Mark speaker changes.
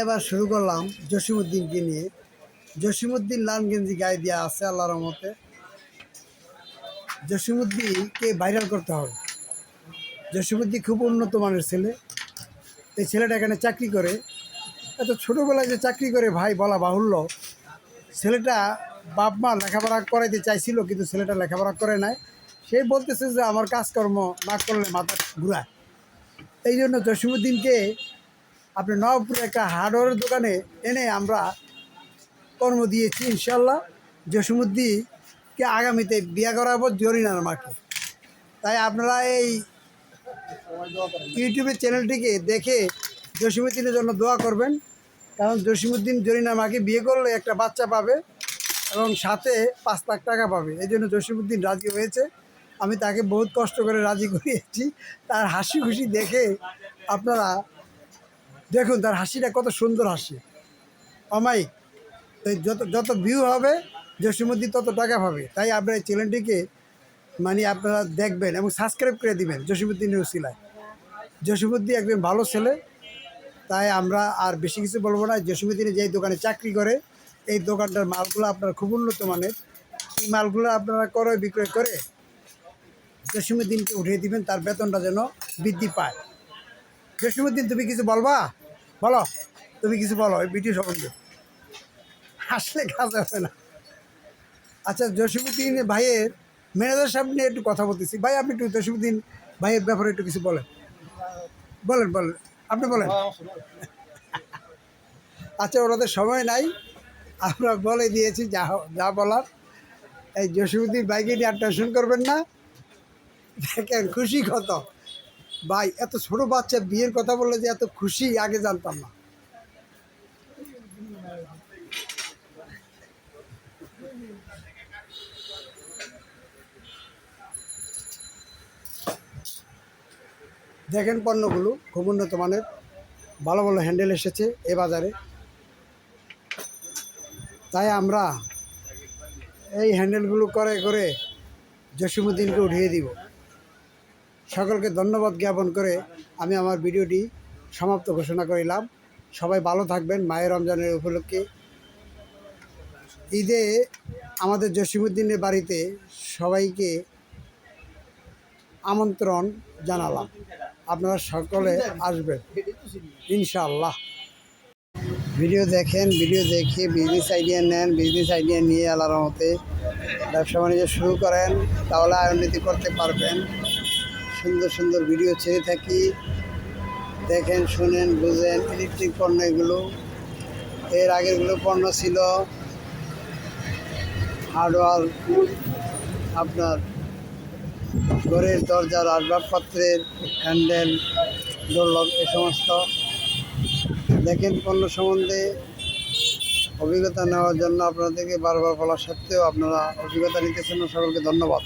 Speaker 1: এবার শুরু করলাম জসিমউদ্দিনকে নিয়ে। জসিমউদ্দিন লাল গেঞ্জি গায়ে দেওয়া আছে আল্লাহর রহমতে। জসিমউদ্দিনকে ভাইরাল করতে হবে। জসিমউদ্দিন খুব উন্নত মানের ছেলে। এই ছেলেটা এখানে চাকরি করে, এত ছোটোবেলায় যে চাকরি করে ভাই বলা বাহুল্য। ছেলেটা বাপ মা লেখাপড়া করাইতে চাইছিল, কিন্তু ছেলেটা লেখাপড়া করে নাই। সে বলতেছে যে আমার কাজকর্ম না করলে মাথা ঘুরায়। এই জন্য জসিমউদ্দিনকে আপনি নবপুরে একটা হার্ডওয়্যারের দোকানে এনে আমরা কর্ম দিয়েছি ইনশাল্লাহ। জসিমউদ্দিনকে আগামীতে বিয়ে করাবো জরিনার মাকে। তাই আপনারা এই ইউটিউবের চ্যানেলটিকে দেখে জসিমউদ্দিনের জন্য দোয়া করবেন, কারণ জসিমউদ্দিন জরিনার মাকে বিয়ে করলে একটা বাচ্চা পাবে এবং সাথে 5 লাখ টাকা পাবে। এই জন্য জসিমউদ্দিন রাজি হয়েছে। আমি তাকে বহুত কষ্ট করে রাজি করিয়েছি। তার হাসি খুশি দেখে আপনারা দেখুন, তার হাসিটা কত সুন্দর হাসি, অমায়িক। তাই যত যত ভিউ হবে জসিমউদ্দিন তত টাকা পাবে। তাই আপনারা এই চ্যানেলটিকে আপনারা দেখবেন এবং সাবস্ক্রাইব করে দিবেন জসিমউদ্দিনের উসিলায়। জসিমউদ্দিন একজন ভালো ছেলে, তাই আমরা আর বেশি কিছু বলবো না। জসিমউদ্দিনে যেই দোকানে চাকরি করে, এই দোকানটার মালগুলো আপনারা খুব উন্নত মানের। এই মালগুলো আপনারা ক্রয় বিক্রয় করে জসিমউদ্দিনকে উঠিয়ে দিবেন, তার বেতনটা যেন বৃদ্ধি পায়। জসিমউদ্দিন, তুমি কিছু বলবা? বলো, তুমি কিছু বলো এই ভিডিও সম্বন্ধে। আসলে কাজ হবে না। আচ্ছা, জসিমউদ্দিন ভাইয়ের ম্যানেজার সাহেব নিয়ে একটু কথা বলতেছি। ভাই, আপনি একটু জসিমউদ্দিন ভাইয়ের ব্যাপারে একটু কিছু বলেন। বলেন বলেন, আপনি বলেন। আচ্ছা, ওনাদের সময় নাই, আমরা বলে দিয়েছি যা যা বলার। এই জসিমউদ্দিন ভাইকে নিয়ে আর টেনশন করবেন না। দেখেন খুশি কত ভাই, এত ছোটো বাচ্চা বিয়ের কথা বললে যে এত খুশি আগে জানতাম না। দেখেন পণ্যগুলো খুব উন্নত মানের, ভালো ভালো হ্যান্ডেল এসেছে এ বাজারে। তাই আমরা এই হ্যান্ডেলগুলো করে করে জসিমউদ্দিনকে উঠিয়ে দিব। সকলকে ধন্যবাদ জ্ঞাপন করে আমি আমার ভিডিওটি সমাপ্ত ঘোষণা করিলাম। সবাই ভালো থাকবেন। মায়ের রমজানের উপলক্ষে ঈদে আমাদের জসিমউদ্দিনের বাড়িতে সবাইকে আমন্ত্রণ জানালাম। আপনারা সকলে আসবেন ইনশাআল্লাহ। ভিডিও দেখেন, ভিডিও দেখে বিজনেস আইডিয়া নেন, বিজনেস আইডিয়া নিয়ে আল্লাহর রহমতে ব্যবসা বাণিজ্য শুরু করেন, তাহলে উন্নতি করতে পারবেন। সুন্দর সুন্দর ভিডিও ছেড়ে থাকি, দেখেন, শুনেন, বুঝেন। ইলেকট্রিক পণ্য এগুলো। এর আগেরগুলো পণ্য ছিল হার্ডওয়্যার, আপনার ঘরের দরজার আসবাবপত্রের হ্যান্ডেল, ডোরলক, এ সমস্ত। দেখেন, পণ্য সম্বন্ধে অভিজ্ঞতা নেওয়ার জন্য আপনাদেরকে বারবার বলা সত্ত্বেও আপনারা অভিজ্ঞতা নিতেছেন। সকলকে ধন্যবাদ।